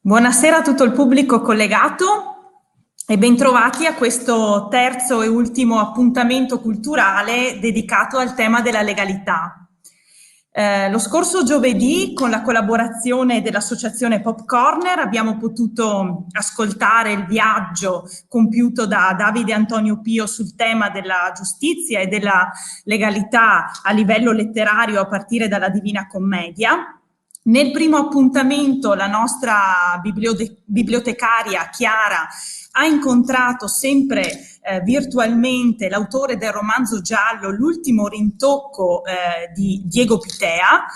Buonasera a tutto il pubblico collegato e bentrovati a questo terzo e ultimo appuntamento culturale dedicato al tema della legalità. Lo scorso giovedì, con la collaborazione dell'associazione Pop Corner, abbiamo potuto ascoltare il viaggio compiuto da Davide Antonio Pio sul tema della giustizia e della legalità a livello letterario a partire dalla Divina Commedia. Nel primo appuntamento la nostra bibliotecaria Chiara ha incontrato sempre virtualmente l'autore del romanzo giallo L'ultimo rintocco di Diego Pitea.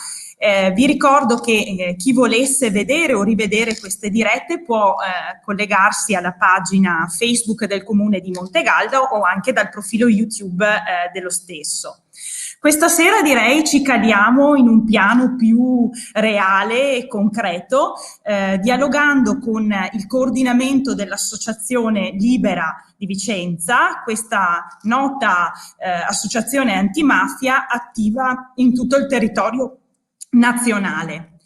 Vi ricordo che chi volesse vedere o rivedere queste dirette può collegarsi alla pagina Facebook del Comune di Montegalda o anche dal profilo YouTube dello stesso. Questa sera direi ci caliamo in un piano più reale e concreto, dialogando con il coordinamento dell'Associazione Libera di Vicenza, questa nota associazione antimafia attiva in tutto il territorio nazionale.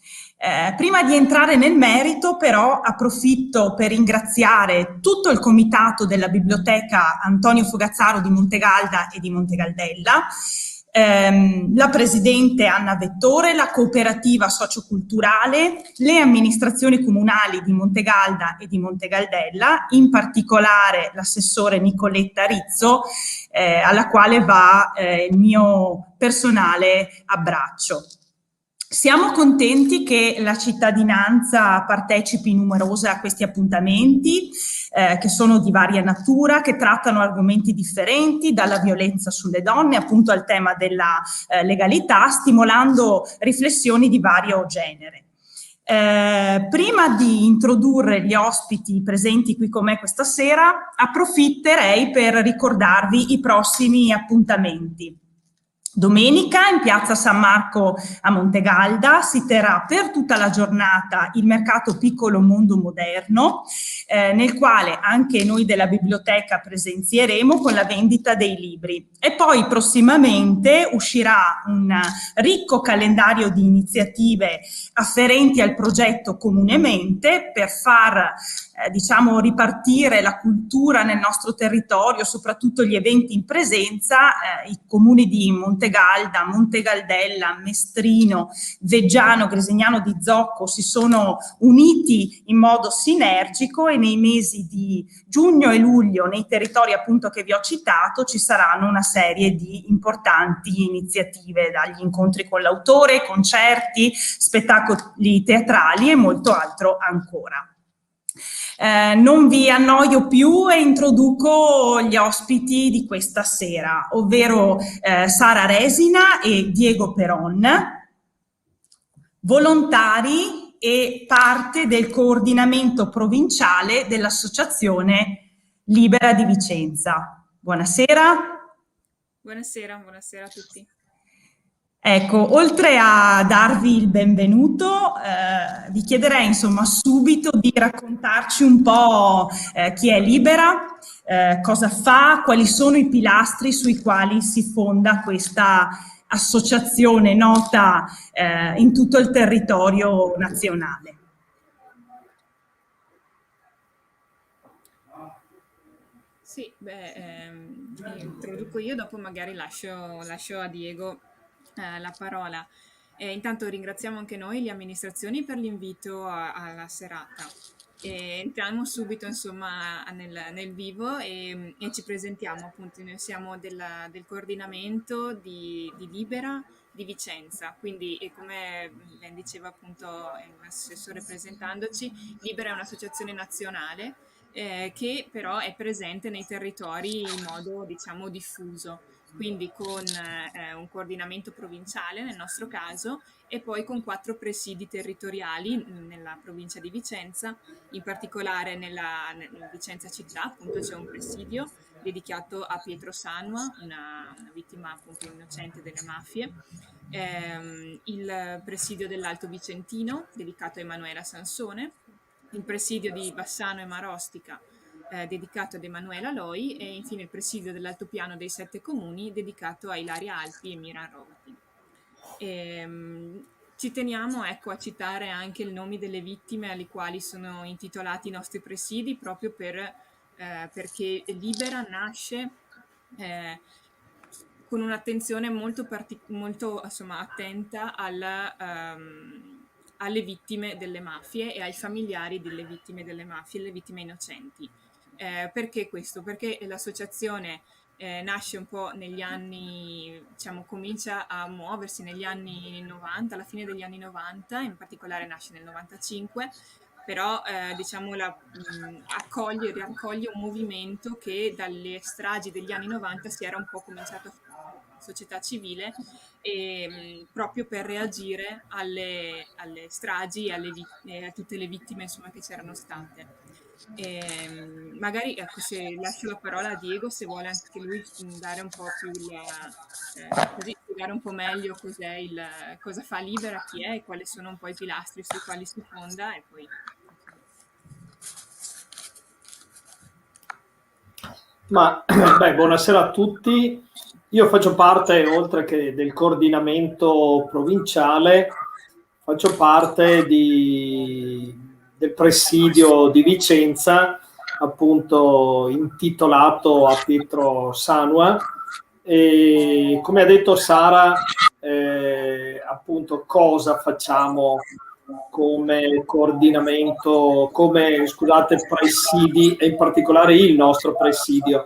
Prima di entrare nel merito, però, approfitto per ringraziare tutto il comitato della Biblioteca Antonio Fogazzaro di Montegalda e di Montegaldella, la presidente Anna Vettore, la cooperativa socioculturale, le amministrazioni comunali di Montegalda e di Montegaldella, in particolare l'assessore Nicoletta Rizzo, alla quale va il mio personale abbraccio. Siamo contenti che la cittadinanza partecipi numerosa a questi appuntamenti, che sono di varia natura, che trattano argomenti differenti, dalla violenza sulle donne appunto al tema della legalità, stimolando riflessioni di vario genere. Prima di introdurre gli ospiti presenti qui con me questa sera, approfitterei per ricordarvi i prossimi appuntamenti. Domenica in piazza San Marco a Montegalda si terrà per tutta la giornata il mercato Piccolo Mondo Moderno, nel quale anche noi della biblioteca presenzieremo con la vendita dei libri. E poi prossimamente uscirà un ricco calendario di iniziative afferenti al progetto Comunemente per far diciamo ripartire la cultura nel nostro territorio, soprattutto gli eventi in presenza. I comuni di Montegalda, Montegaldella, Mestrino, Veggiano, Gresignano di Zocco si sono uniti in modo sinergico e nei mesi di giugno e luglio nei territori appunto che vi ho citato ci saranno una serie di importanti iniziative, dagli incontri con l'autore, concerti, spettacoli teatrali e molto altro ancora. Non vi annoio più e introduco gli ospiti di questa sera, ovvero Sara Resina e Diego Peron, volontari e parte del coordinamento provinciale dell'Associazione Libera di Vicenza. Buonasera. Buonasera a tutti. Ecco, oltre a darvi il benvenuto, vi chiederei insomma subito di raccontarci un po' chi è Libera, cosa fa, quali sono i pilastri sui quali si fonda questa associazione nota in tutto il territorio nazionale. Sì, introduco io, dopo magari lascio a Diego la parola. Intanto ringraziamo anche noi le amministrazioni per l'invito alla serata. Entriamo subito insomma nel vivo e ci presentiamo appunto. Noi siamo del coordinamento di Libera di Vicenza, quindi come ben diceva appunto l'assessore presentandoci, Libera è un'associazione nazionale che però è presente nei territori in modo diciamo diffuso, quindi con un coordinamento provinciale nel nostro caso e poi con 4 presidi territoriali nella provincia di Vicenza, in particolare nella Vicenza città appunto c'è un presidio dedicato a Pietro Sanua, una vittima appunto innocente delle mafie, il presidio dell'Alto Vicentino dedicato a Emanuela Sansone, il presidio di Bassano e Marostica dedicato ad Emanuela Loi e infine il presidio dell'Altopiano dei 7 Comuni dedicato a Ilaria Alpi e Miran Rovati. ci teniamo, ecco, a citare anche i nomi delle vittime alle quali sono intitolati i nostri presidi, proprio perché Libera nasce con un'attenzione molto insomma, attenta alle vittime delle mafie e ai familiari delle vittime delle mafie, le vittime innocenti. Perché questo? Perché l'associazione nasce un po' negli anni, diciamo, comincia a muoversi negli anni 90, alla fine degli anni 90, in particolare nasce nel 95, però diciamo raccoglie un movimento che dalle stragi degli anni 90 si era un po' cominciato a fare società civile proprio per reagire alle stragi e a tutte le vittime insomma, che c'erano state. Magari ecco, se lascio la parola a Diego se vuole anche lui dare un po' più così spiegare un po' meglio cosa fa Libera, chi è e quali sono un po' i pilastri sui quali si fonda e poi buonasera a tutti. Io faccio parte, oltre che del coordinamento provinciale, faccio parte del presidio di Vicenza, appunto intitolato a Pietro Sanua. E come ha detto Sara, appunto cosa facciamo come coordinamento, presidi, e in particolare il nostro presidio,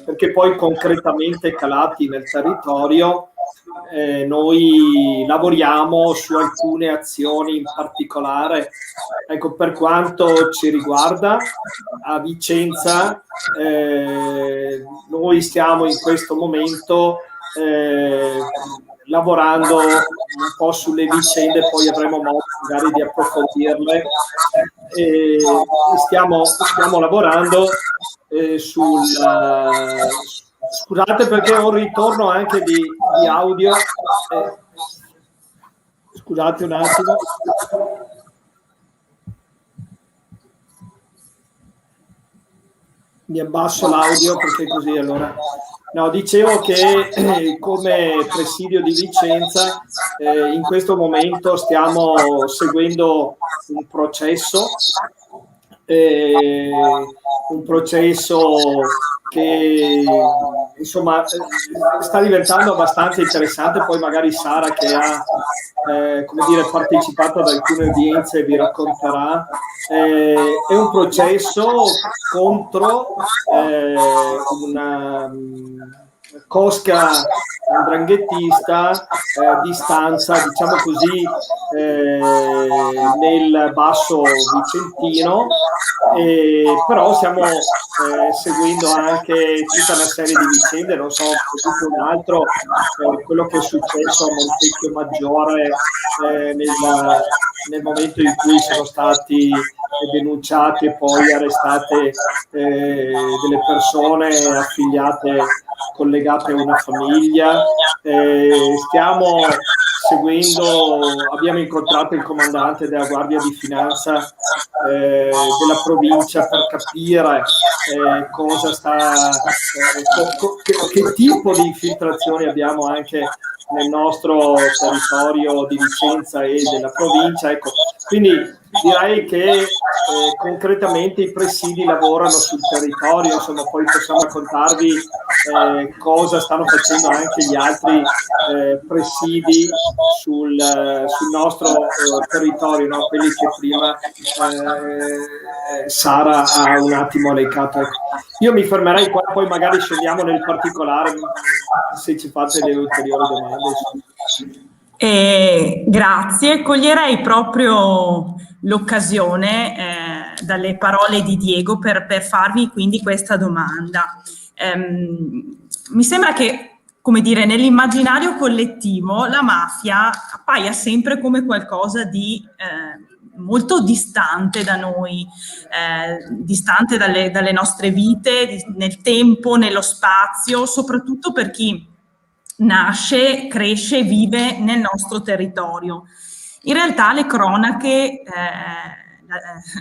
perché poi concretamente calati nel territorio noi lavoriamo su alcune azioni in particolare. Ecco, per quanto ci riguarda a Vicenza, noi stiamo in questo momento lavorando un po' sulle vicende, poi avremo modo magari di approfondirle. Stiamo lavorando scusate perché ho un ritorno anche di audio. Scusate un attimo. Mi abbasso l'audio perché così allora. No, dicevo che come presidio di Vicenza in questo momento stiamo seguendo un processo che insomma sta diventando abbastanza interessante. Poi magari Sara, che ha partecipato ad alcune udienze, vi racconterà. È un processo contro una cosca andranghettista di stanza, diciamo così, nel basso vicentino, però stiamo seguendo anche tutta una serie di vicende, non so, un altro quello che è successo a Montecchio Maggiore nel momento in cui sono stati denunciati e poi arrestate delle persone affiliate, collegate a una famiglia. Stiamo seguendo, abbiamo incontrato il comandante della Guardia di Finanza della provincia per capire cosa che tipo di infiltrazioni abbiamo anche nel nostro territorio di Vicenza e della provincia. Ecco, quindi direi che concretamente i presidi lavorano sul territorio, insomma, poi possiamo raccontarvi cosa stanno facendo anche gli altri presidi sul nostro territorio, no? Quelli che prima Sara ha un attimo elencato. Ecco. Io mi fermerei qua, poi magari scendiamo nel particolare se ci fate le ulteriori domande. Grazie, coglierei proprio l'occasione dalle parole di Diego per farvi quindi questa domanda. Mi sembra che, come dire, nell'immaginario collettivo la mafia appaia sempre come qualcosa di molto distante da noi, distante dalle nostre vite, nel tempo, nello spazio, soprattutto per chi nasce, cresce, vive nel nostro territorio. In realtà le cronache,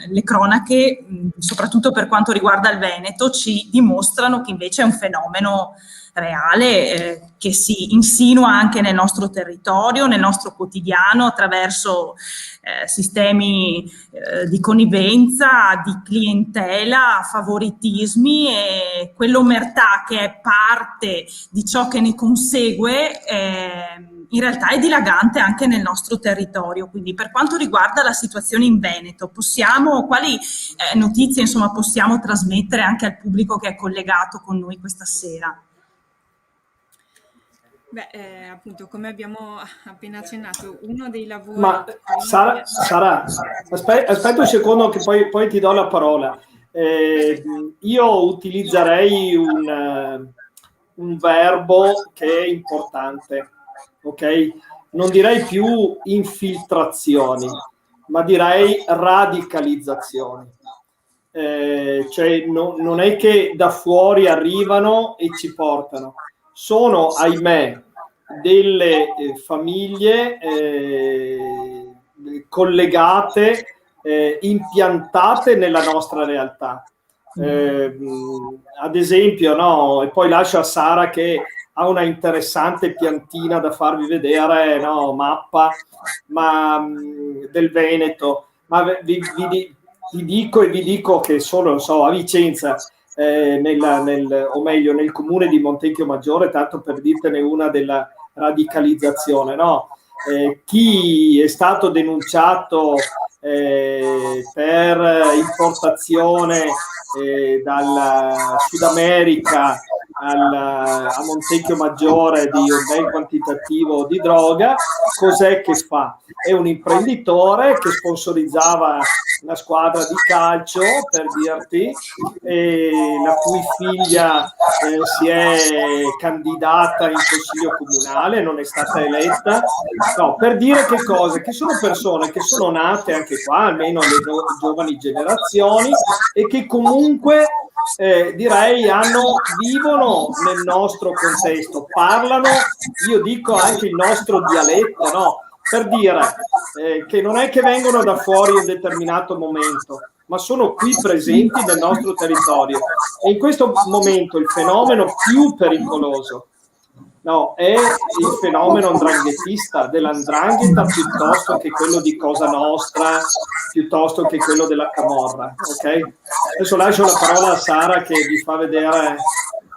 le cronache, soprattutto per quanto riguarda il Veneto, ci dimostrano che invece è un fenomeno reale che si insinua anche nel nostro territorio, nel nostro quotidiano, attraverso sistemi di connivenza, di clientela, favoritismi, e quell'omertà che è parte di ciò che ne consegue in realtà è dilagante anche nel nostro territorio. Quindi per quanto riguarda la situazione in Veneto, quali notizie insomma possiamo trasmettere anche al pubblico che è collegato con noi questa sera? Beh, appunto, come abbiamo appena accennato, uno dei lavori... Ma Sara, aspetta un secondo che poi ti do la parola. Io utilizzerei un verbo che è importante, ok? Non direi più infiltrazioni, ma direi radicalizzazioni. Cioè non è che da fuori arrivano e ci portano, sono, ahimè, delle famiglie collegate, impiantate nella nostra realtà. Ad esempio, no, e poi lascio a Sara che ha una interessante piantina da farvi vedere, no, mappa del Veneto, ma vi dico che solo, non so, a Vicenza, o meglio nel comune di Montecchio Maggiore, tanto per dirtene una della radicalizzazione, no? Chi è stato denunciato per importazione dal Sud America a Montecchio Maggiore di un bel quantitativo di droga, cos'è che fa? È un imprenditore che sponsorizzava una squadra di calcio, per dirti, la cui figlia si è candidata in consiglio comunale, non è stata eletta. No, per dire che cosa? Che sono persone che sono nate anche qua, almeno le giovani generazioni, e che comunque direi vivono nel nostro contesto, parlano, io dico anche il nostro dialetto, no? Per dire che non è che vengono da fuori in un determinato momento, ma sono qui presenti nel nostro territorio. E in questo momento il fenomeno più pericoloso, no, è il fenomeno 'ndranghetista, dell''ndrangheta, piuttosto che quello di Cosa Nostra, piuttosto che quello della camorra, ok? Adesso lascio la parola a Sara che vi fa vedere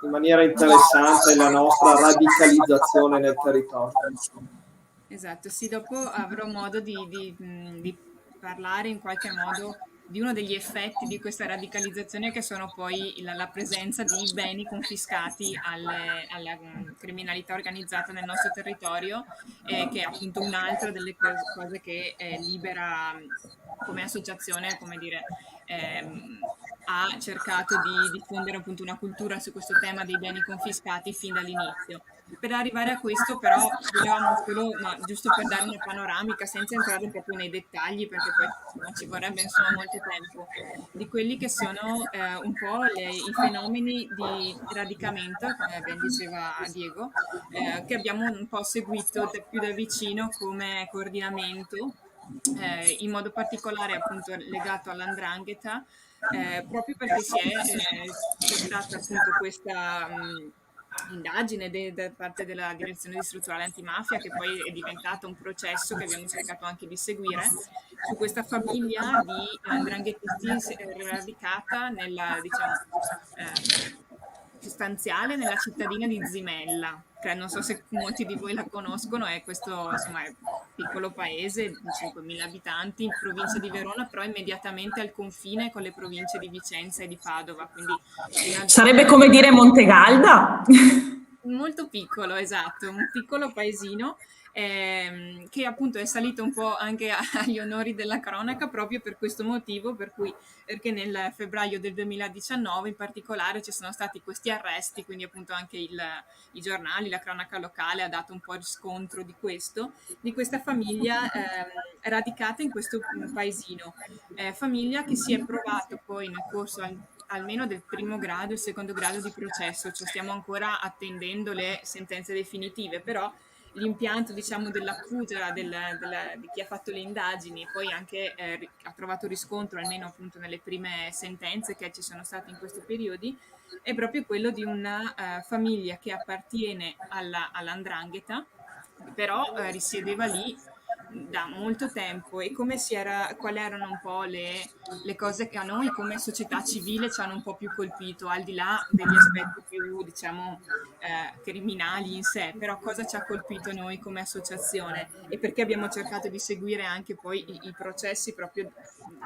in maniera interessante la nostra radicalizzazione nel territorio. Esatto, sì, dopo avrò modo di parlare in qualche modo di uno degli effetti di questa radicalizzazione, che sono poi la presenza di beni confiscati alla criminalità organizzata nel nostro territorio, che è appunto un'altra delle cose che Libera come associazione, come dire, ha cercato di diffondere appunto una cultura su questo tema dei beni confiscati fin dall'inizio. Per arrivare a questo però volevamo solo, ma giusto per dare una panoramica senza entrare proprio nei dettagli, perché poi ci vorrebbe insomma molto tempo, di quelli che sono un po' i fenomeni di radicamento, come ben diceva Diego, che abbiamo un po' seguito più da vicino come coordinamento, in modo particolare appunto legato all''ndrangheta, proprio perché c'è stata appunto questa indagine da parte della Direzione Distrettuale Antimafia, che poi è diventato un processo che abbiamo cercato anche di seguire, su questa famiglia di 'ndranghetisti radicata nella, diciamo, sostanziale nella cittadina di Zimella, che non so se molti di voi la conoscono, è questo insomma è un piccolo paese di 5.000 abitanti in provincia di Verona, però immediatamente al confine con le province di Vicenza e di Padova, quindi sarebbe come dire Montegalda. Molto piccolo, esatto, un piccolo paesino che appunto è salito un po' anche agli onori della cronaca proprio per questo motivo, perché nel febbraio del 2019 in particolare ci sono stati questi arresti, quindi appunto anche i giornali, la cronaca locale ha dato un po' riscontro di questa famiglia radicata in questo paesino, famiglia che si è provato poi nel corso almeno del primo grado e secondo grado di processo, cioè stiamo ancora attendendo le sentenze definitive, però l'impianto, diciamo, dell'accusa di chi ha fatto le indagini, poi anche ha trovato riscontro, almeno appunto nelle prime sentenze che ci sono state in questi periodi, è proprio quello di una famiglia che appartiene all''ndrangheta, però risiedeva lì da molto tempo, e quali erano un po' le cose che a noi come società civile ci hanno un po' più colpito, al di là degli aspetti più, diciamo, criminali in sé, però cosa ci ha colpito noi come associazione, e perché abbiamo cercato di seguire anche poi i processi, proprio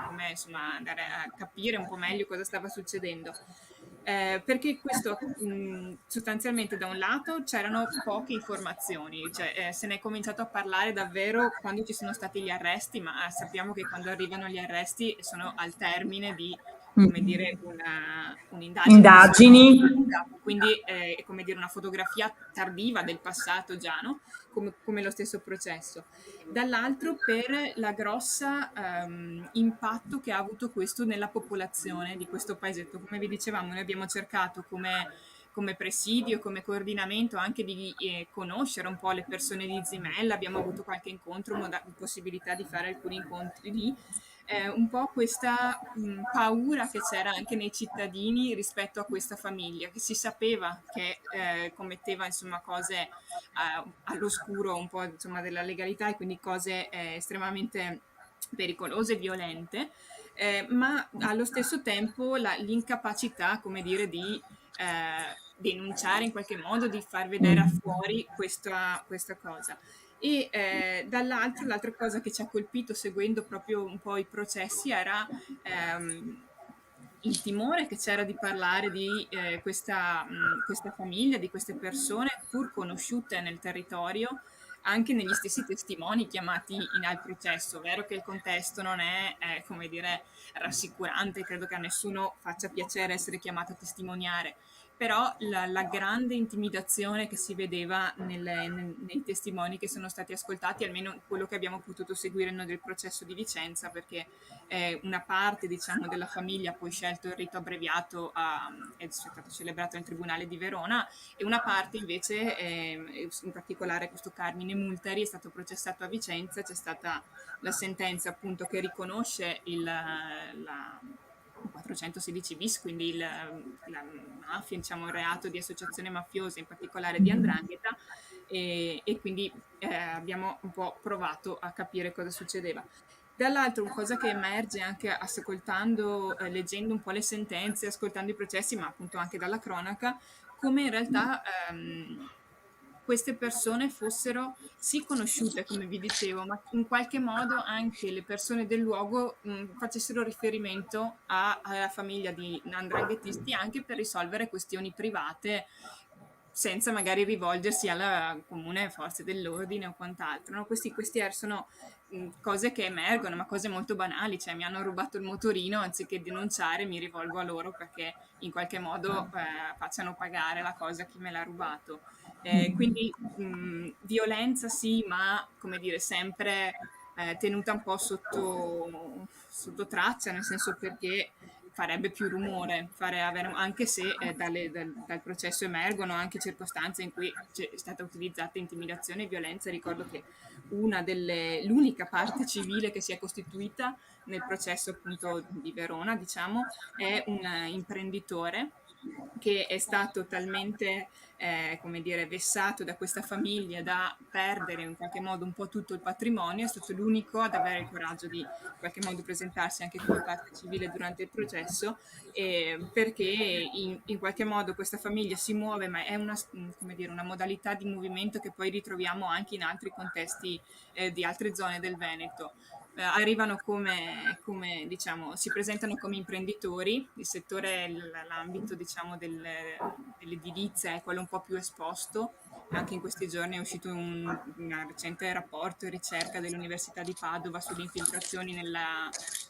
come, insomma, andare a capire un po' meglio cosa stava succedendo. Perché questo sostanzialmente, da un lato c'erano poche informazioni, cioè se ne è cominciato a parlare davvero quando ci sono stati gli arresti, ma sappiamo che quando arrivano gli arresti sono al termine di, come dire, un'indagine che si è Indagini. lunga, quindi è, come dire, una fotografia tardiva del passato già, no? Come lo stesso processo. Dall'altro per la grossa impatto che ha avuto questo nella popolazione di questo paesetto. Come vi dicevamo, noi abbiamo cercato come presidio, come coordinamento anche di conoscere un po' le persone di Zimella, abbiamo avuto qualche incontro, possibilità di fare alcuni incontri lì, un po' questa paura che c'era anche nei cittadini rispetto a questa famiglia, che si sapeva che commetteva, insomma, cose all'oscuro un po', insomma, della legalità, e quindi cose estremamente pericolose e violente, ma allo stesso tempo l'incapacità, come dire, di denunciare in qualche modo, di far vedere a fuori questa cosa. E dall'altro, l'altra cosa che ci ha colpito seguendo proprio un po' i processi era il timore che c'era di parlare di questa famiglia, di queste persone pur conosciute nel territorio, anche negli stessi testimoni chiamati al processo. Vero che il contesto non è, come dire, rassicurante, credo che a nessuno faccia piacere essere chiamato a testimoniare, però la grande intimidazione che si vedeva nei testimoni che sono stati ascoltati, almeno quello che abbiamo potuto seguire noi del processo di Vicenza, perché una parte, diciamo, della famiglia ha poi scelto il rito abbreviato, è stato celebrato nel Tribunale di Verona, e una parte invece, in particolare questo Carmine Multeri, è stato processato a Vicenza. C'è stata la sentenza, appunto, che riconosce la 416 bis, quindi la mafia, diciamo, il reato di associazione mafiosa, in particolare di 'ndrangheta, e quindi abbiamo un po' provato a capire cosa succedeva. Dall'altro, una cosa che emerge anche ascoltando, leggendo un po' le sentenze, ascoltando i processi, ma appunto anche dalla cronaca, come in realtà queste persone fossero sì conosciute, come vi dicevo, ma in qualche modo anche le persone del luogo facessero riferimento alla famiglia di 'ndranghetisti, anche per risolvere questioni private, senza magari rivolgersi alla comune forze dell'ordine o quant'altro, no? Questi sono cose che emergono, ma cose molto banali, cioè mi hanno rubato il motorino, anziché denunciare mi rivolgo a loro perché in qualche modo facciano pagare la cosa a chi me l'ha rubato. Quindi violenza sì, ma, come dire, sempre tenuta un po' sotto traccia, nel senso, perché farebbe più rumore, anche se dal processo emergono anche circostanze in cui è stata utilizzata intimidazione e violenza. Ricordo che l'unica parte civile che si è costituita nel processo, appunto, di Verona, diciamo, è un imprenditore che è stato talmente, come dire, vessato da questa famiglia da perdere in qualche modo un po' tutto il patrimonio. È stato l'unico ad avere il coraggio di in qualche modo presentarsi anche come parte civile durante il processo, perché in qualche modo questa famiglia si muove, ma è come dire, una modalità di movimento che poi ritroviamo anche in altri contesti di altre zone del Veneto. Arrivano come, diciamo, si presentano come imprenditori. Il settore, l'ambito, diciamo, dell'edilizia è quello un po' più esposto. Anche in questi giorni è uscito un recente rapporto e ricerca dell'Università di Padova sulle infiltrazioni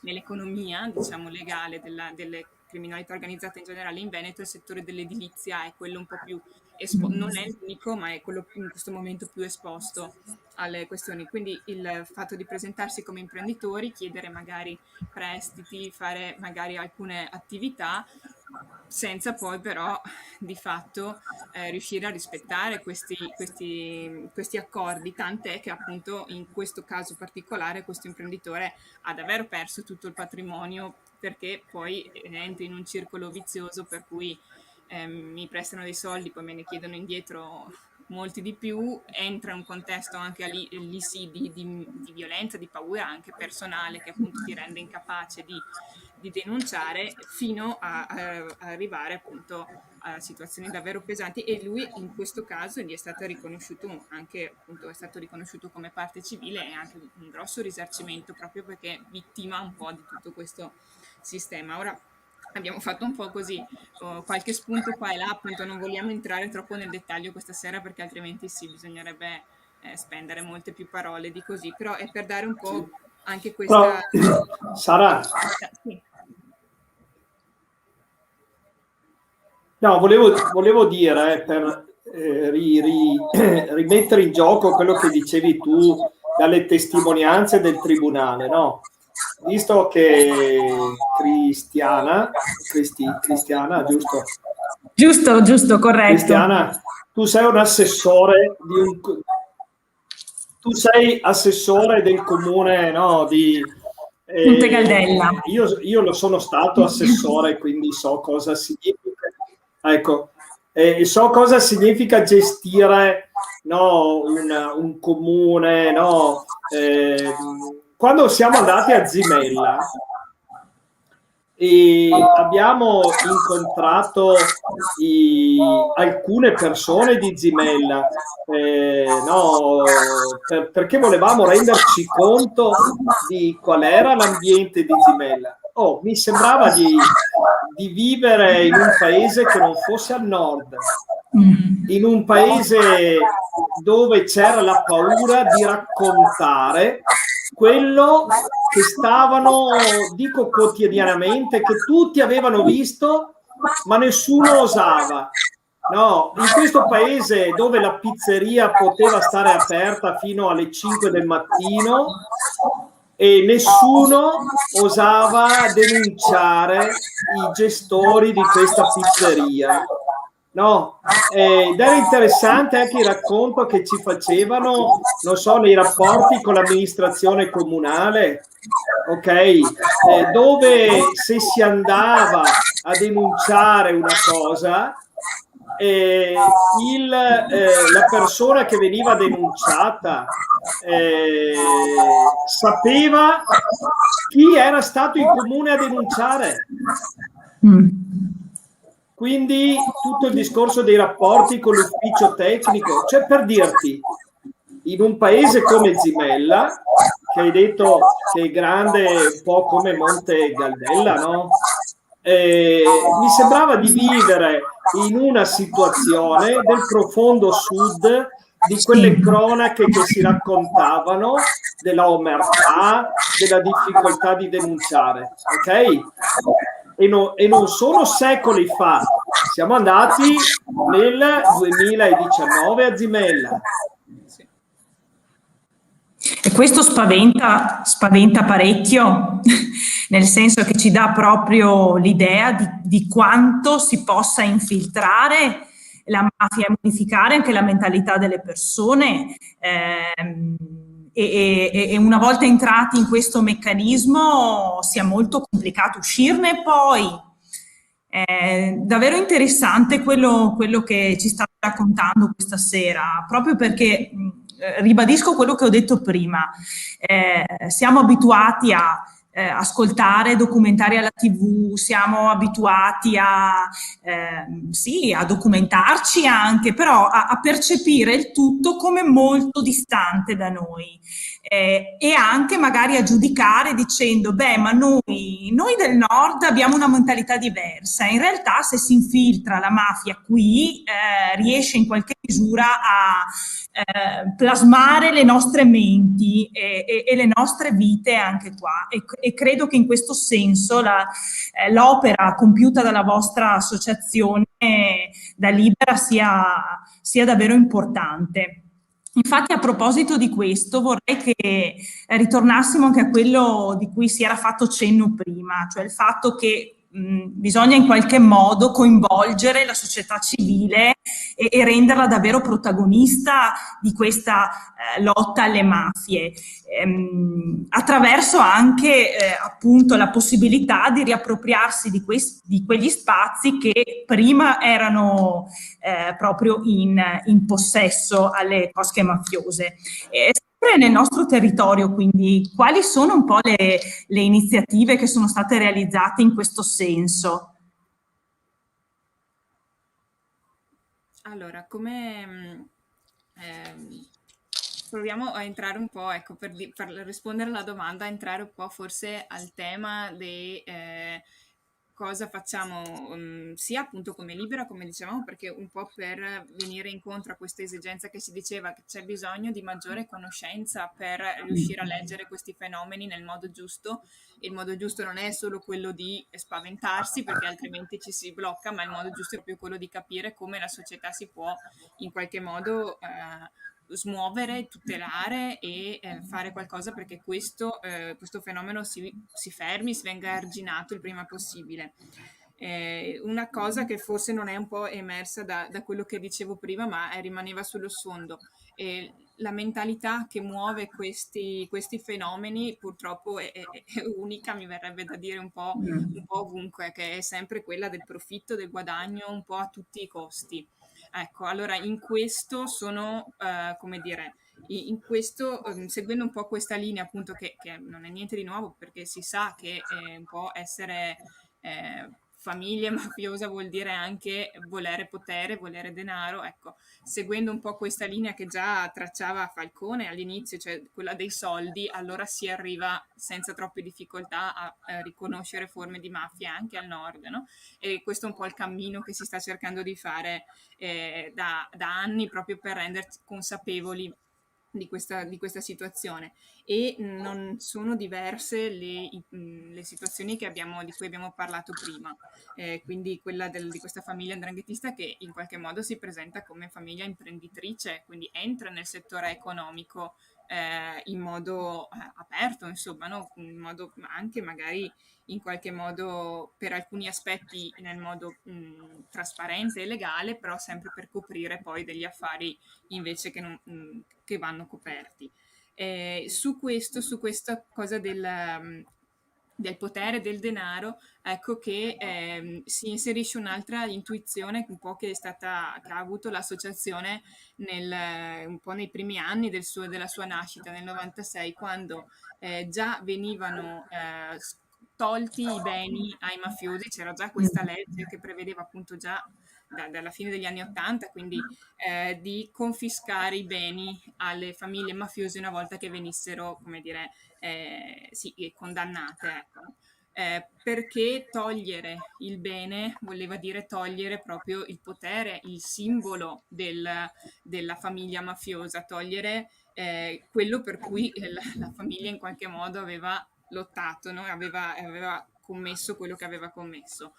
nell'economia, diciamo, legale delle criminalità organizzata in generale in Veneto, il settore dell'edilizia è quello un po' più non è l'unico, ma è quello in questo momento più esposto alle questioni. Quindi il fatto di presentarsi come imprenditori, chiedere magari prestiti, fare magari alcune attività, senza poi però di fatto riuscire a rispettare questi accordi, tant'è che appunto in questo caso particolare questo imprenditore ha davvero perso tutto il patrimonio, perché poi entra in un circolo vizioso per cui mi prestano dei soldi, poi me ne chiedono indietro molti di più, entra in un contesto anche lì sì, di violenza, di paura anche personale, che appunto ti rende incapace di denunciare, fino a arrivare appunto a situazioni davvero pesanti. E lui in questo caso gli è stato riconosciuto anche, appunto è stato riconosciuto come parte civile, e anche un grosso risarcimento, proprio perché vittima un po' di tutto questo sistema. Ora abbiamo fatto un po' così, qualche spunto qua e là, appunto non vogliamo entrare troppo nel dettaglio questa sera, perché altrimenti sì, bisognerebbe spendere molte più parole di così, però è per dare un po' anche questa... Però, Sara, sì. No, volevo dire, per rimettere in gioco quello che dicevi tu dalle testimonianze del tribunale, no? Visto che Cristiana, giusto? Giusto, corretto. Cristiana, tu sei un assessore del comune, no, di Ponte Galdella. Io lo sono stato assessore, quindi so cosa significa. Ecco, so cosa significa gestire, no, un comune, no? Quando siamo andati a Zimella e abbiamo incontrato alcune persone di Zimella, no, perché volevamo renderci conto di qual era l'ambiente di Zimella. Mi sembrava di vivere in un paese che non fosse al nord, in un paese dove c'era la paura di raccontare quello che stavano, dico quotidianamente, che tutti avevano visto, ma nessuno osava. No, in questo paese dove la pizzeria poteva stare aperta fino alle 5 del mattino e nessuno osava denunciare i gestori di questa pizzeria. No, ed era interessante anche il racconto che ci facevano, non so, nei rapporti con l'amministrazione comunale, ok? Dove se si andava a denunciare una cosa, la persona che veniva denunciata sapeva chi era stato in comune a denunciare. Quindi tutto il discorso dei rapporti con l'ufficio tecnico, cioè, per dirti, in un paese come Zimella, che hai detto che è grande un po' come Monte Galdella, no? Mi sembrava di vivere in una situazione del profondo sud, di quelle cronache che si raccontavano della omertà, della difficoltà di denunciare, ok? E non sono secoli fa, siamo andati nel 2019 a Zimella. E questo spaventa parecchio, nel senso che ci dà proprio l'idea di quanto si possa infiltrare la mafia e modificare anche la mentalità delle persone, e una volta entrati in questo meccanismo sia molto complicato uscirne poi. È davvero interessante quello che ci state raccontando questa sera, proprio perché ribadisco quello che ho detto prima. Siamo abituati a ascoltare documentari alla TV, siamo abituati a documentarci anche, però a percepire il tutto come molto distante da noi, e anche magari a giudicare dicendo, beh, ma noi noi del nord abbiamo una mentalità diversa. In realtà, se si infiltra la mafia qui, riesce in qualche misura a plasmare le nostre menti e le nostre vite anche qua. E credo che in questo senso l'opera compiuta dalla vostra associazione da Libera sia davvero importante. Infatti, a proposito di questo, vorrei che ritornassimo anche a quello di cui si era fatto cenno prima, cioè il fatto che bisogna in qualche modo coinvolgere la società civile e renderla davvero protagonista di questa lotta alle mafie, attraverso anche appunto la possibilità di riappropriarsi di quegli spazi che prima erano proprio in possesso alle cosche mafiose. Sempre nel nostro territorio, quindi, quali sono un po' le iniziative che sono state realizzate in questo senso? Allora, proviamo a entrare un po', ecco, per rispondere alla domanda, entrare un po' forse al tema di cosa facciamo sia appunto come Libera, come dicevamo, perché un po' per venire incontro a questa esigenza che si diceva che c'è bisogno di maggiore conoscenza per riuscire a leggere questi fenomeni nel modo giusto. Il modo giusto non è solo quello di spaventarsi, perché altrimenti ci si blocca, ma il modo giusto è proprio quello di capire come la società si può in qualche modo smuovere, tutelare e fare qualcosa perché questo fenomeno si fermi, si venga arginato il prima possibile. Una cosa che forse non è un po' emersa da quello che dicevo prima, ma rimaneva sullo sfondo. La mentalità che muove questi fenomeni purtroppo è unica, mi verrebbe da dire un po' ovunque, che è sempre quella del profitto, del guadagno, un po' a tutti i costi. Ecco, allora in questo sono, come dire, in questo, seguendo un po' questa linea appunto che non è niente di nuovo perché si sa che un po' essere famiglia mafiosa vuol dire anche volere potere, volere denaro, ecco, seguendo un po' questa linea che già tracciava Falcone all'inizio, cioè quella dei soldi, allora si arriva senza troppe difficoltà a riconoscere forme di mafia anche al nord, no? E questo è un po' il cammino che si sta cercando di fare da anni proprio per renderci consapevoli di questa situazione e non sono diverse le situazioni di cui abbiamo parlato prima, quindi quella di questa famiglia 'ndranghetista che in qualche modo si presenta come famiglia imprenditrice, quindi entra nel settore economico in modo aperto, insomma, no? In modo anche magari in qualche modo per alcuni aspetti nel modo trasparente e legale, però sempre per coprire poi degli affari invece che vanno coperti. Su questa cosa del potere, del denaro, ecco che si inserisce un'altra intuizione un po' che ha avuto l'associazione un po' nei primi anni della sua nascita, nel 96, quando già venivano tolti i beni ai mafiosi, c'era già questa legge che prevedeva appunto già dalla fine degli anni Ottanta, quindi di confiscare i beni alle famiglie mafiose una volta che venissero, come dire, sì, condannate, ecco. Perché togliere il bene voleva dire togliere proprio il potere, il simbolo della famiglia mafiosa, togliere quello per cui la famiglia in qualche modo aveva lottato, no? Aveva commesso quello che aveva commesso.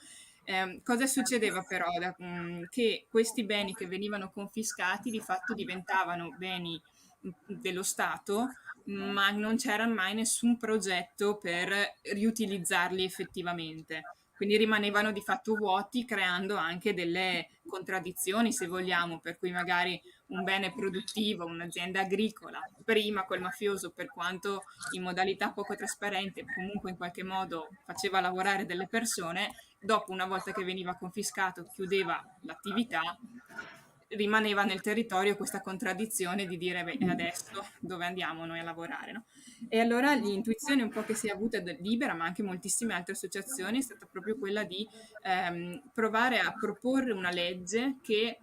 Cosa succedeva però? Che questi beni che venivano confiscati di fatto diventavano beni dello Stato, ma non c'era mai nessun progetto per riutilizzarli effettivamente. Quindi rimanevano di fatto vuoti, creando anche delle contraddizioni, se vogliamo, per cui magari un bene produttivo, un'azienda agricola, prima quel mafioso, per quanto in modalità poco trasparente, comunque in qualche modo faceva lavorare delle persone, dopo una volta che veniva confiscato, chiudeva l'attività, rimaneva nel territorio questa contraddizione di dire beh, e adesso dove andiamo noi a lavorare, no? E allora l'intuizione un po' che si è avuta da Libera, ma anche moltissime altre associazioni, è stata proprio quella di provare a proporre una legge che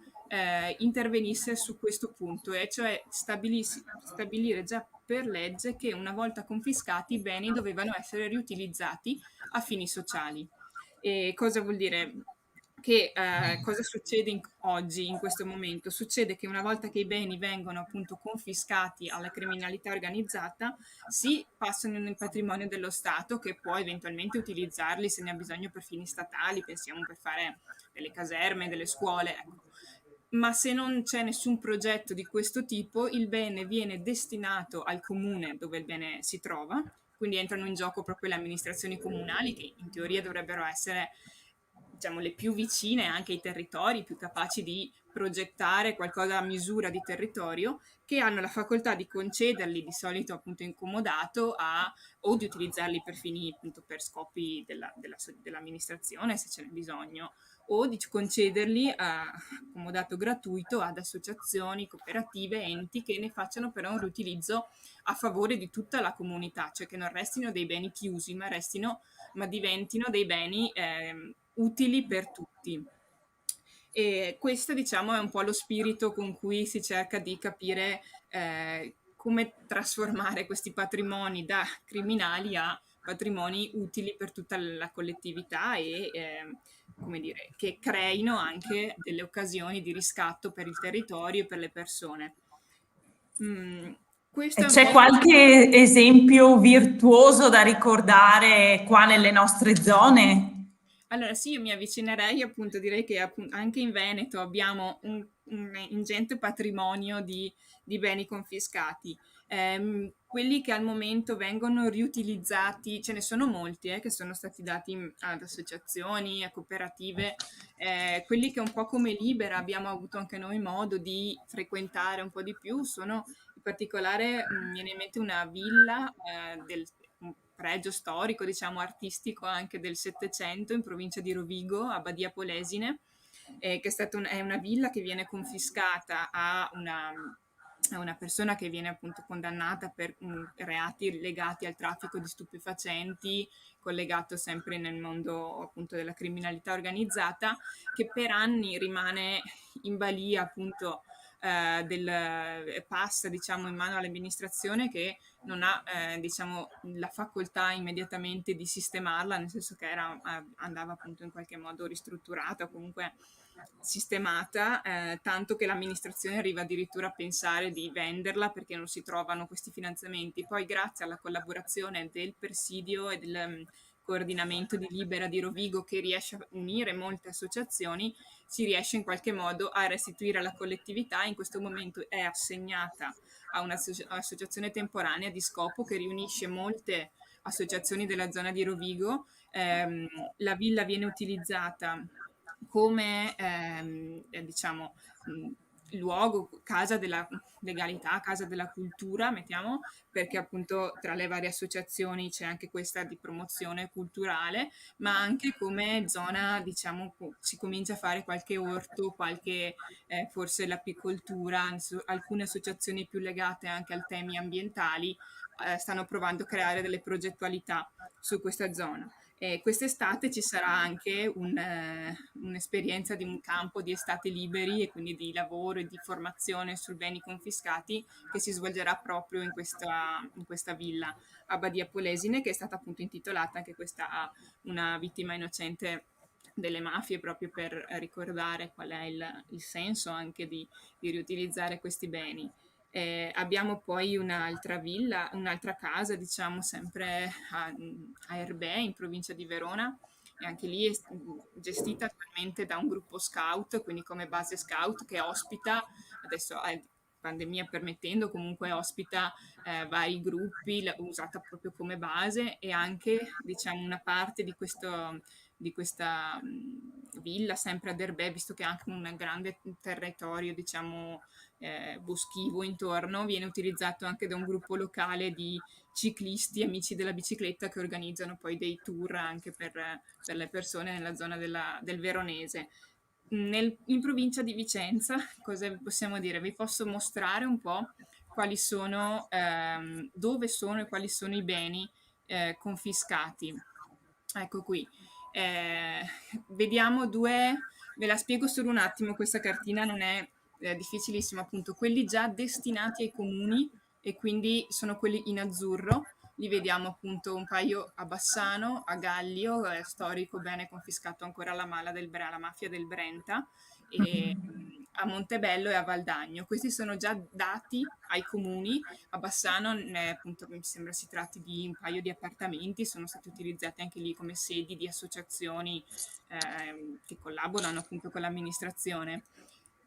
intervenisse su questo punto, e cioè stabilire già per legge che una volta confiscati i beni dovevano essere riutilizzati a fini sociali. E cosa vuol dire? Che cosa succede oggi, in questo momento? Succede che una volta che i beni vengono appunto confiscati alla criminalità organizzata, si passano nel patrimonio dello Stato, che può eventualmente utilizzarli se ne ha bisogno per fini statali, pensiamo per fare delle caserme, delle scuole, ecco. Ma se non c'è nessun progetto di questo tipo, il bene viene destinato al comune dove il bene si trova, quindi entrano in gioco proprio le amministrazioni comunali, che in teoria dovrebbero essere, diciamo, le più vicine anche ai territori, più capaci di progettare qualcosa a misura di territorio, che hanno la facoltà di concederli, di solito appunto in comodato, o di utilizzarli per fini, appunto, per scopi dell'amministrazione, se ce n'è bisogno, o di concederli a comodato gratuito ad associazioni, cooperative, enti che ne facciano però un riutilizzo a favore di tutta la comunità, cioè che non restino dei beni chiusi, ma diventino dei beni utili per tutti. E questo, diciamo, è un po' lo spirito con cui si cerca di capire come trasformare questi patrimoni da criminali a patrimoni utili per tutta la collettività e come dire, che creino anche delle occasioni di riscatto per il territorio e per le persone. Questo E è un c'è po'. qualche esempio virtuoso da ricordare qua nelle nostre zone? Allora sì, io mi avvicinerei, appunto, direi che anche in Veneto abbiamo un ingente patrimonio di beni confiscati. Quelli che al momento vengono riutilizzati, ce ne sono molti che sono stati dati ad associazioni, a cooperative, quelli che un po' come Libera abbiamo avuto anche noi modo di frequentare un po' di più, sono in particolare, mi viene in mente una villa un pregio storico, diciamo artistico anche del Settecento, in provincia di Rovigo, a Badia Polesine, che è stata è una villa che viene confiscata a una persona che viene appunto condannata per reati legati al traffico di stupefacenti, collegato sempre nel mondo appunto della criminalità organizzata, che per anni rimane in balia appunto passa, diciamo, in mano all'amministrazione, che non ha diciamo, la facoltà immediatamente di sistemarla, nel senso che andava appunto in qualche modo ristrutturata o comunque sistemata, tanto che l'amministrazione arriva addirittura a pensare di venderla perché non si trovano questi finanziamenti. Poi grazie alla collaborazione del presidio e del coordinamento di Libera di Rovigo, che riesce a unire molte associazioni, si riesce in qualche modo a restituire alla collettività. In questo momento è assegnata a un'associazione temporanea di scopo che riunisce molte associazioni della zona di Rovigo. La villa viene utilizzata come diciamo luogo, casa della legalità, casa della cultura, mettiamo, perché appunto tra le varie associazioni c'è anche questa di promozione culturale, ma anche come zona, diciamo, si comincia a fare qualche orto, qualche forse l'apicoltura, alcune associazioni più legate anche ai temi ambientali stanno provando a creare delle progettualità su questa zona. Quest'estate ci sarà anche un'esperienza di un campo di estate liberi e quindi di lavoro e di formazione sui beni confiscati, che si svolgerà proprio in questa villa a Badia Polesine, che è stata appunto intitolata anche questa a una vittima innocente delle mafie, proprio per ricordare qual è il senso anche di riutilizzare questi beni. Abbiamo poi un'altra villa, un'altra casa, diciamo, sempre a Erbè, in provincia di Verona, e anche lì è gestita attualmente da un gruppo scout, quindi come base scout, che ospita, adesso pandemia permettendo, comunque ospita vari gruppi, usata proprio come base, e anche, diciamo, una parte di questa villa sempre ad Erbè, visto che ha anche un grande territorio, diciamo, boschivo intorno, viene utilizzato anche da un gruppo locale di ciclisti, amici della bicicletta, che organizzano poi dei tour anche per le persone nella zona del Veronese. In provincia di Vicenza, cosa vi possiamo dire? Vi posso mostrare un po' quali sono, dove sono e quali sono i beni confiscati. Ecco qui. Vediamo due Ve la spiego solo un attimo, questa cartina non è difficilissima, appunto, quelli già destinati ai comuni, e quindi sono quelli in azzurro, li vediamo appunto un paio a Bassano, a Gallio, storico bene confiscato ancora alla mafia del Brenta, e a Montebello e a Valdagno. Questi sono già dati ai comuni. A Bassano appunto mi sembra si tratti di un paio di appartamenti, sono stati utilizzati anche lì come sedi di associazioni che collaborano appunto con l'amministrazione.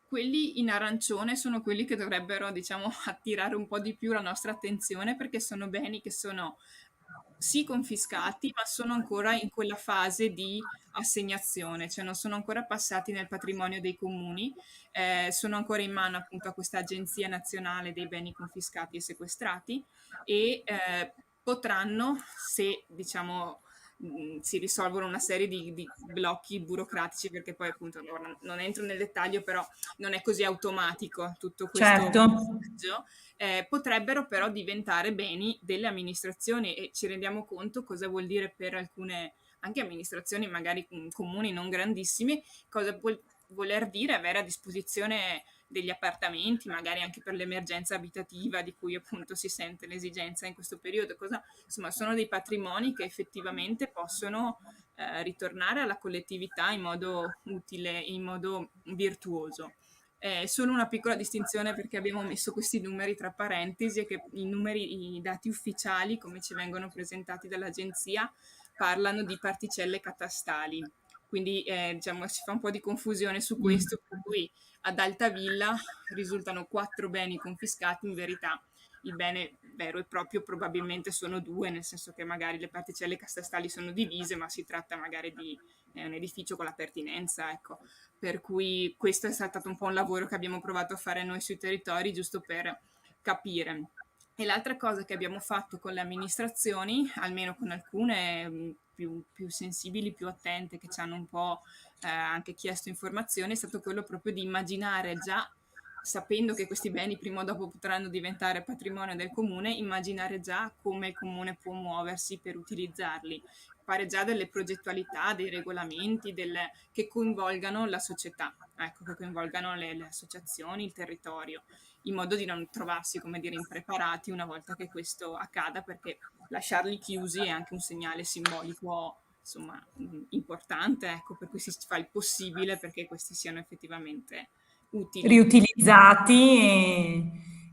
Quelli in arancione sono quelli che dovrebbero, diciamo, attirare un po' di più la nostra attenzione, perché sono beni che sono sì confiscati, ma sono ancora in quella fase di assegnazione, cioè non sono ancora passati nel patrimonio dei comuni, sono ancora in mano appunto a questa Agenzia Nazionale dei Beni Confiscati e Sequestrati, e potranno, se diciamo si risolvono una serie di blocchi burocratici, perché poi appunto non entro nel dettaglio, però non è così automatico tutto questo passaggio, potrebbero però diventare beni delle amministrazioni, e ci rendiamo conto cosa vuol dire per alcune anche amministrazioni magari comuni non grandissimi, cosa vuol voler dire avere a disposizione degli appartamenti, magari anche per l'emergenza abitativa di cui appunto si sente l'esigenza in questo periodo. Insomma, sono dei patrimoni che effettivamente possono ritornare alla collettività in modo utile e in modo virtuoso. Solo una piccola distinzione, perché abbiamo messo questi numeri tra parentesi, è che i dati ufficiali, come ci vengono presentati dall'agenzia, parlano di particelle catastali. Quindi diciamo, si fa un po' di confusione su questo, per cui ad Altavilla risultano 4 beni confiscati, in verità il bene vero e proprio probabilmente sono 2, nel senso che magari le particelle catastali sono divise, ma si tratta magari di un edificio con la pertinenza, ecco. Per cui questo è stato un po' un lavoro che abbiamo provato a fare noi sui territori, giusto per capire. E l'altra cosa che abbiamo fatto con le amministrazioni, almeno con alcune più sensibili, più attente, che ci hanno un po' anche chiesto informazioni, è stato quello proprio di immaginare, già sapendo che questi beni prima o dopo potranno diventare patrimonio del comune, immaginare già come il comune può muoversi per utilizzarli, fare già delle progettualità, dei regolamenti che coinvolgano la società, ecco, che coinvolgano le associazioni, il territorio, in modo di non trovarsi, come dire, impreparati una volta che questo accada, perché lasciarli chiusi è anche un segnale simbolico, insomma, importante, ecco, per cui si fa il possibile perché questi siano effettivamente utili. Riutilizzati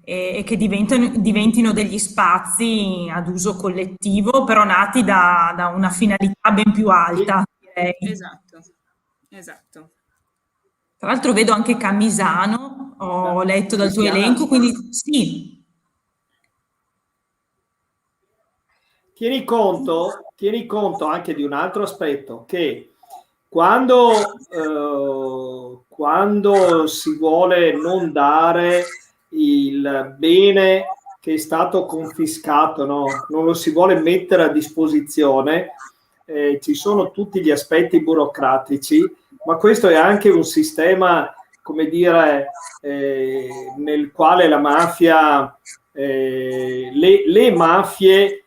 e che diventino degli spazi ad uso collettivo, però nati da una finalità ben più alta, direi. Esatto. Tra l'altro vedo anche Camisano, ho letto dal tuo elenco, quindi sì. Tieni conto anche di un altro aspetto, che quando si vuole non dare il bene che è stato confiscato, no? Non lo si vuole mettere a disposizione, ci sono tutti gli aspetti burocratici, ma questo è anche un sistema, come dire, nel quale la mafia, le mafie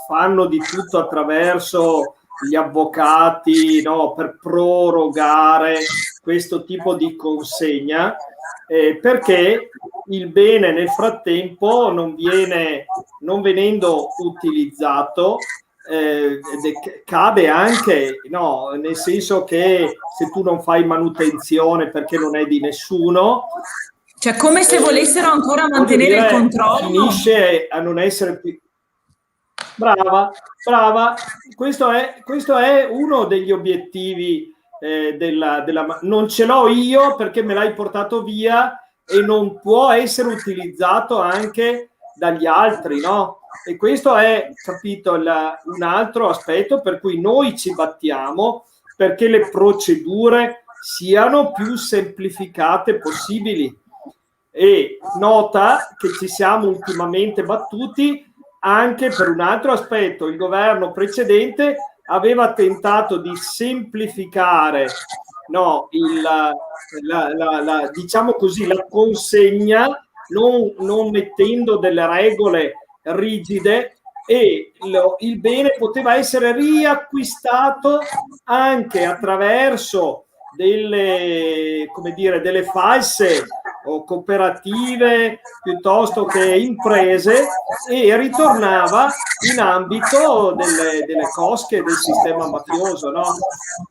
fanno di tutto attraverso gli avvocati, no, per prorogare questo tipo di consegna, perché il bene nel frattempo non venendo utilizzato cade anche, no, nel senso che se tu non fai manutenzione perché non è di nessuno, cioè come se volessero ancora mantenere il controllo, finisce a non essere più brava. Questo è uno degli obiettivi non ce l'ho io perché me l'hai portato via e non può essere utilizzato anche dagli altri, no? E questo è, capito, un altro aspetto per cui noi ci battiamo perché le procedure siano più semplificate possibili. E nota che ci siamo ultimamente battuti anche per un altro aspetto. Il governo precedente aveva tentato di semplificare, no, diciamo così, la consegna, non mettendo delle regole rigide, e il bene poteva essere riacquistato anche attraverso come dire, delle false o cooperative piuttosto che imprese e ritornava in ambito delle cosche del sistema mafioso, no?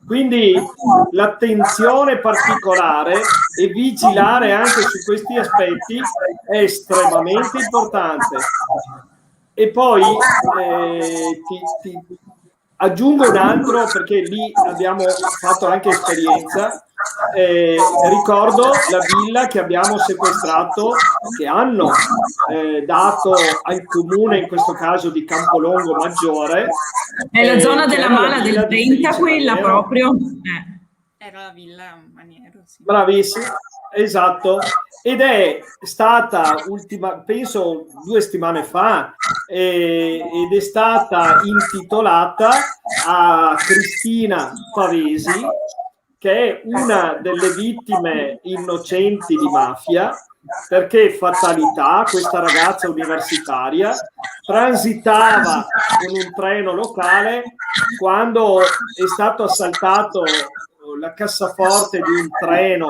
Quindi l'attenzione particolare e vigilare anche su questi aspetti è estremamente importante. E poi ti aggiungo un altro, perché lì abbiamo fatto anche esperienza. Ricordo la villa che abbiamo sequestrato, che hanno dato al comune, in questo caso di Campolongo Maggiore. È la zona della Mala del Brenta, quella Maniero. Proprio. Era la villa Maniero, sì. Bravissimo, esatto. Ed è stata penso 2 settimane fa, ed è stata intitolata a Cristina Pavesi, che è una delle vittime innocenti di mafia, perché fatalità, questa ragazza universitaria transitava con un treno locale quando è stato assaltato la cassaforte di un treno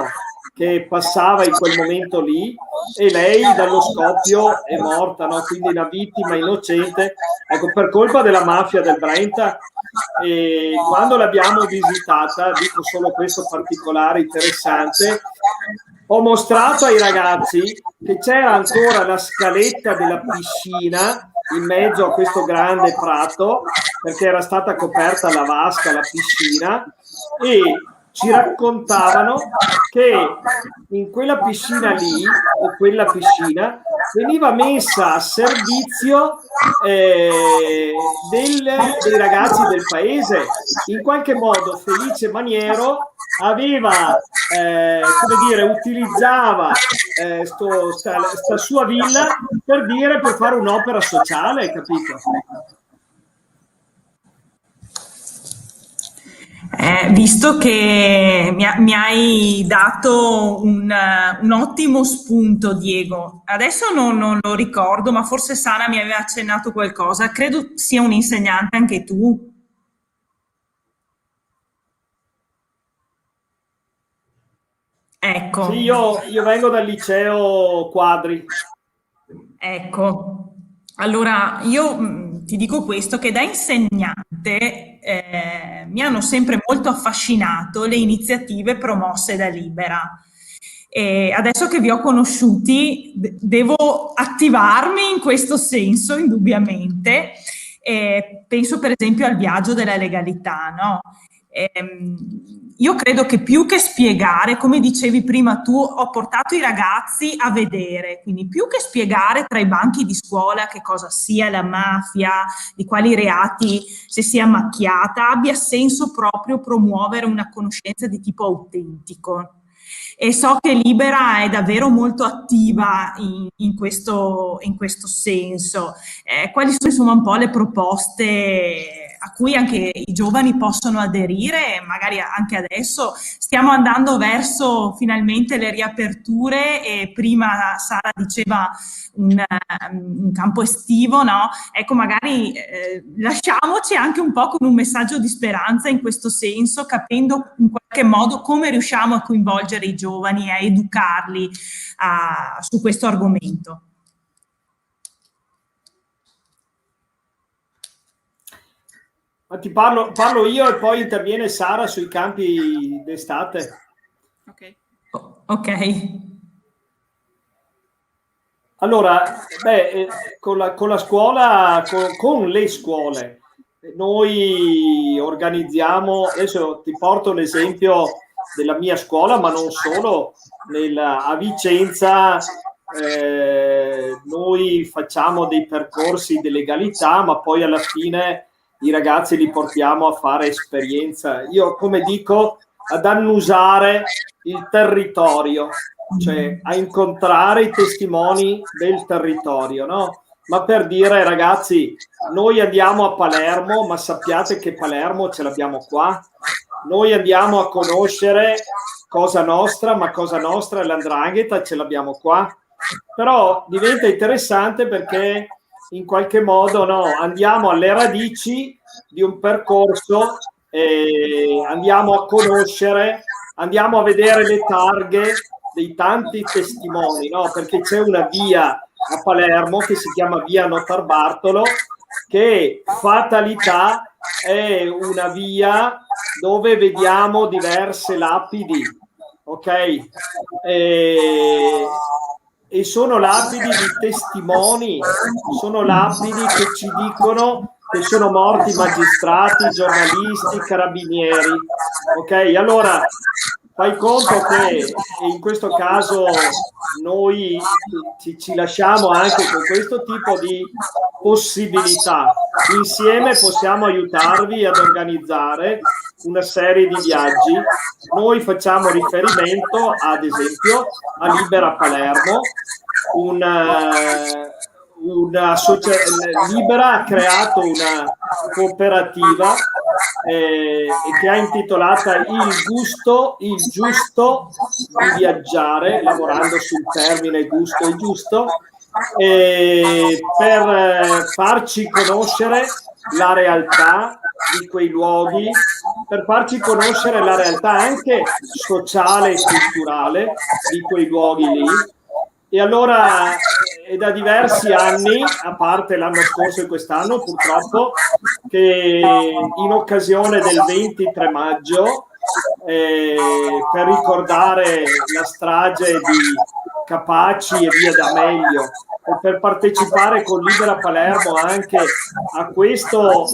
che passava in quel momento lì, e lei dallo scoppio è morta, no? Quindi una vittima innocente, ecco, per colpa della mafia del Brenta. E quando l'abbiamo visitata, dico solo questo particolare interessante, ho mostrato ai ragazzi che c'era ancora la scaletta della piscina in mezzo a questo grande prato, perché era stata coperta la vasca, la piscina, e ci raccontavano che in quella piscina lì, o quella piscina, veniva messa a servizio dei ragazzi del paese. In qualche modo Felice Maniero aveva, utilizzava sta sua villa per fare un'opera sociale, capito? Visto che mi hai dato un ottimo spunto, Diego, adesso non lo ricordo, ma forse Sara mi aveva accennato qualcosa. Credo sia un insegnante anche tu. Ecco. Sì, io vengo dal liceo Quadri. Ecco, allora io ti dico questo, che da insegnante mi hanno sempre molto affascinato le iniziative promosse da Libera. E adesso che vi ho conosciuti, devo attivarmi in questo senso, indubbiamente. Penso per esempio al viaggio della legalità, no? Io credo che più che spiegare, come dicevi prima tu, ho portato i ragazzi a vedere, quindi più che spiegare tra i banchi di scuola che cosa sia la mafia, di quali reati si sia macchiata, abbia senso proprio promuovere una conoscenza di tipo autentico. E so che Libera è davvero molto attiva in questo senso. Quali sono insomma un po' le proposte a cui anche i giovani possono aderire, magari anche adesso stiamo andando verso finalmente le riaperture, e prima Sara diceva un campo estivo, no? Ecco, magari lasciamoci anche un po' con un messaggio di speranza in questo senso, capendo in qualche modo come riusciamo a coinvolgere i giovani e a educarli su questo argomento. Ma ti parlo io e poi interviene Sara sui campi d'estate. Ok. Allora, con la scuola, con le scuole, noi organizziamo, adesso ti porto l'esempio della mia scuola, ma non solo, a Vicenza noi facciamo dei percorsi di legalità, ma poi alla fine i ragazzi li portiamo a fare esperienza. Io, come dico, ad annusare il territorio, cioè a incontrare i testimoni del territorio, no? Ma per dire, ragazzi, noi andiamo a Palermo, ma sappiate che Palermo ce l'abbiamo qua. Noi andiamo a conoscere Cosa Nostra, ma Cosa Nostra e l''ndrangheta ce l'abbiamo qua. Però diventa interessante perché in qualche modo, no, andiamo alle radici di un percorso e andiamo a conoscere andiamo a vedere le targhe dei tanti testimoni, no? Perché c'è una via a Palermo che si chiama via Notarbartolo, che fatalità è una via dove vediamo diverse lapidi, ok? E sono lapidi di testimoni, sono lapidi che ci dicono che sono morti magistrati, giornalisti, carabinieri, ok? Allora fai conto che in questo caso noi ci lasciamo anche con questo tipo di possibilità. Insieme possiamo aiutarvi ad organizzare una serie di viaggi. Noi facciamo riferimento, ad esempio, a Libera Palermo, Libera ha creato una cooperativa che ha intitolata Il giusto di viaggiare, lavorando sul termine gusto e giusto, per farci conoscere la realtà di quei luoghi, per farci conoscere la realtà anche sociale e culturale di quei luoghi lì. E allora è da diversi anni, a parte l'anno scorso e quest'anno purtroppo, che in occasione del 23 maggio, per ricordare la strage di Capaci e via D'Amelio, e per partecipare con Libera Palermo anche a questo,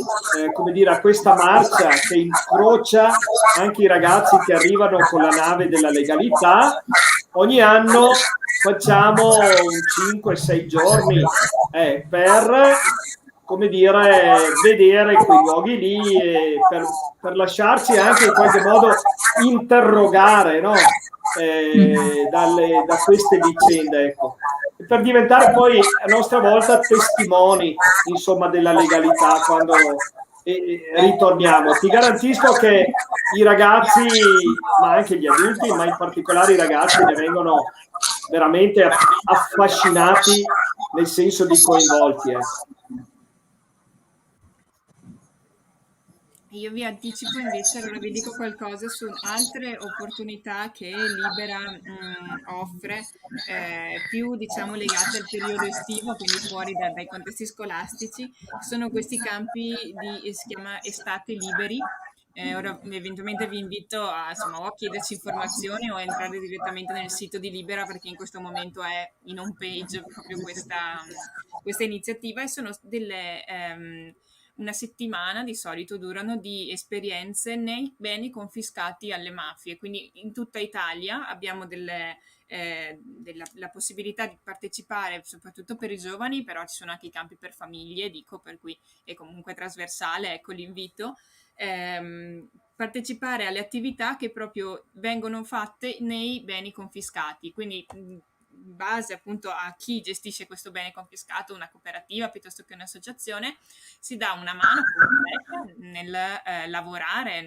come dire, a questa marcia che incrocia anche i ragazzi che arrivano con la nave della legalità. Ogni anno facciamo 5-6 giorni per, come dire, vedere quei luoghi lì e per lasciarci anche in qualche modo interrogare, no? Da queste vicende, ecco. E per diventare poi a nostra volta testimoni, insomma, della legalità quando ritorniamo. Ti garantisco che i ragazzi, ma anche gli adulti, ma in particolare i ragazzi, ne vengono veramente affascinati nel senso di coinvolti. Io vi anticipo invece, allora vi dico qualcosa su altre opportunità che Libera offre, più diciamo legate al periodo estivo, quindi fuori dai contesti scolastici. Sono questi campi si chiama Estate Liberi. Ora eventualmente vi invito a, insomma, o a chiederci informazioni o a entrare direttamente nel sito di Libera, perché in questo momento è in home page proprio questa iniziativa, e sono delle una settimana di solito durano di esperienze nei beni confiscati alle mafie. Quindi in tutta Italia abbiamo la possibilità di partecipare, soprattutto per i giovani, però ci sono anche i campi per famiglie, dico, per cui è comunque trasversale, ecco l'invito. Partecipare alle attività che proprio vengono fatte nei beni confiscati, quindi in base appunto a chi gestisce questo bene confiscato, una cooperativa piuttosto che un'associazione, si dà una mano concreta nel lavorare,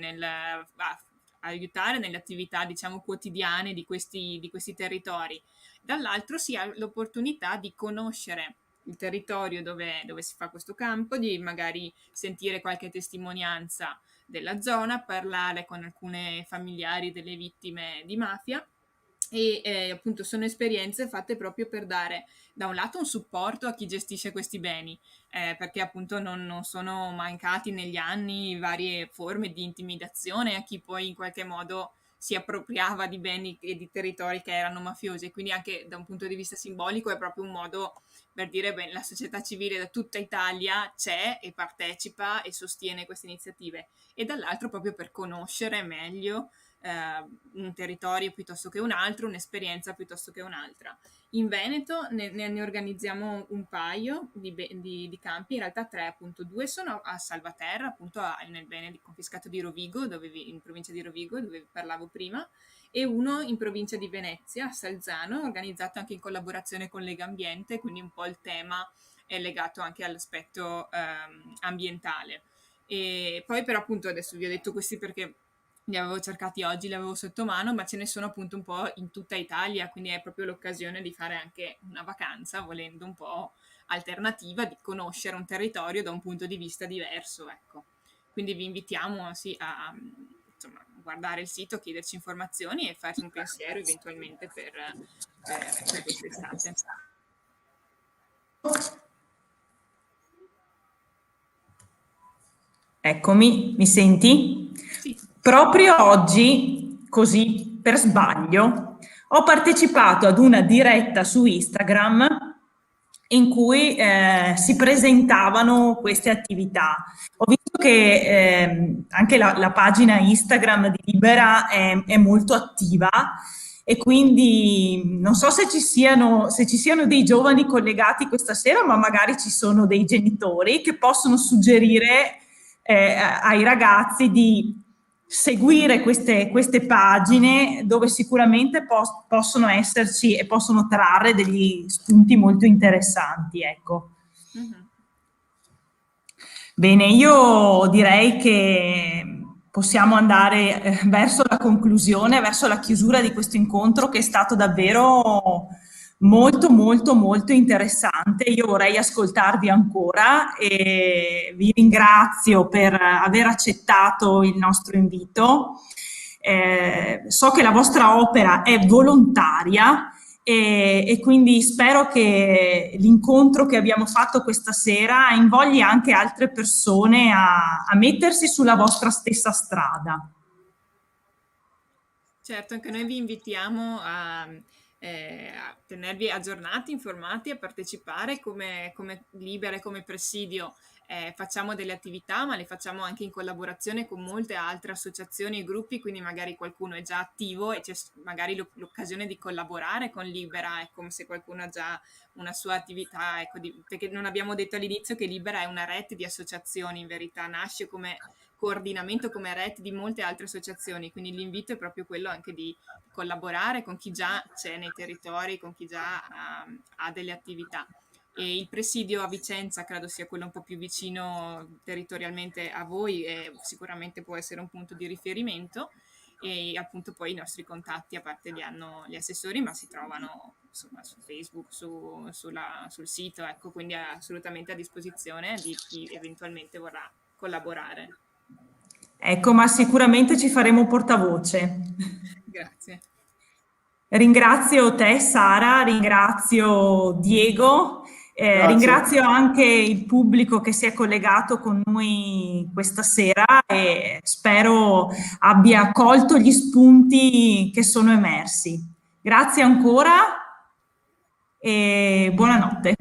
aiutare nelle attività diciamo quotidiane di questi territori. Dall'altro si ha l'opportunità di conoscere il territorio dove si fa questo campo, di magari sentire qualche testimonianza della zona, parlare con alcune familiari delle vittime di mafia, e appunto sono esperienze fatte proprio per dare da un lato un supporto a chi gestisce questi beni, perché appunto non sono mancati negli anni varie forme di intimidazione a chi poi in qualche modo si appropriava di beni e di territori che erano mafiosi, e quindi anche da un punto di vista simbolico è proprio un modo per dire beh, la società civile da tutta Italia c'è e partecipa e sostiene queste iniziative, e dall'altro proprio per conoscere meglio un territorio piuttosto che un altro, un'esperienza piuttosto che un'altra. In Veneto ne organizziamo un paio di campi, in realtà 3, appunto 2 sono a Salvaterra, appunto nel bene confiscato di Rovigo, in provincia di Rovigo, dove vi parlavo prima, e uno in provincia di Venezia, a Salzano, organizzato anche in collaborazione con Lega Ambiente, quindi un po' il tema è legato anche all'aspetto ambientale. E poi però appunto adesso vi ho detto questi perché li avevo cercati oggi, li avevo sotto mano, ma ce ne sono appunto un po' in tutta Italia, quindi è proprio l'occasione di fare anche una vacanza, volendo un po' alternativa, di conoscere un territorio da un punto di vista diverso, ecco. Quindi vi invitiamo sì, insomma, un guardare il sito, chiederci informazioni e farsi un pensiero eventualmente per quest'estate. Eccomi, mi senti? Sì. Proprio oggi, così per sbaglio, ho partecipato ad una diretta su Instagram in cui si presentavano queste attività. Ho visto che anche la pagina Instagram di Libera è molto attiva e quindi non so se ci siano dei giovani collegati questa sera, ma magari ci sono dei genitori che possono suggerire ai ragazzi di seguire queste pagine dove sicuramente possono esserci e possono trarre degli spunti molto interessanti, ecco. Mm-hmm. Bene, io direi che possiamo andare verso la conclusione, verso la chiusura di questo incontro che è stato davvero molto molto molto interessante. Io vorrei ascoltarvi ancora e vi ringrazio per aver accettato il nostro invito. So che la vostra opera è volontaria e quindi spero che l'incontro che abbiamo fatto questa sera invogli anche altre persone a mettersi sulla vostra stessa strada. Certo, anche noi vi invitiamo a tenervi aggiornati, informati, a partecipare come Libera e come Presidio. Facciamo delle attività, ma le facciamo anche in collaborazione con molte altre associazioni e gruppi, quindi magari qualcuno è già attivo e c'è magari l'occasione di collaborare con Libera, è come se qualcuno ha già una sua attività, ecco, perché non abbiamo detto all'inizio che Libera è una rete di associazioni, in verità nasce come coordinamento, come rete di molte altre associazioni, quindi l'invito è proprio quello anche di collaborare con chi già c'è nei territori, con chi già ha delle attività. E il presidio a Vicenza credo sia quello un po' più vicino territorialmente a voi e sicuramente può essere un punto di riferimento, e appunto poi i nostri contatti a parte li hanno gli assessori, ma si trovano insomma su Facebook, sul sito, ecco, quindi è assolutamente a disposizione di chi eventualmente vorrà collaborare. Ecco, ma sicuramente ci faremo portavoce. Grazie. Ringrazio te Sara, ringrazio Diego, ringrazio anche il pubblico che si è collegato con noi questa sera e spero abbia colto gli spunti che sono emersi. Grazie ancora e buonanotte.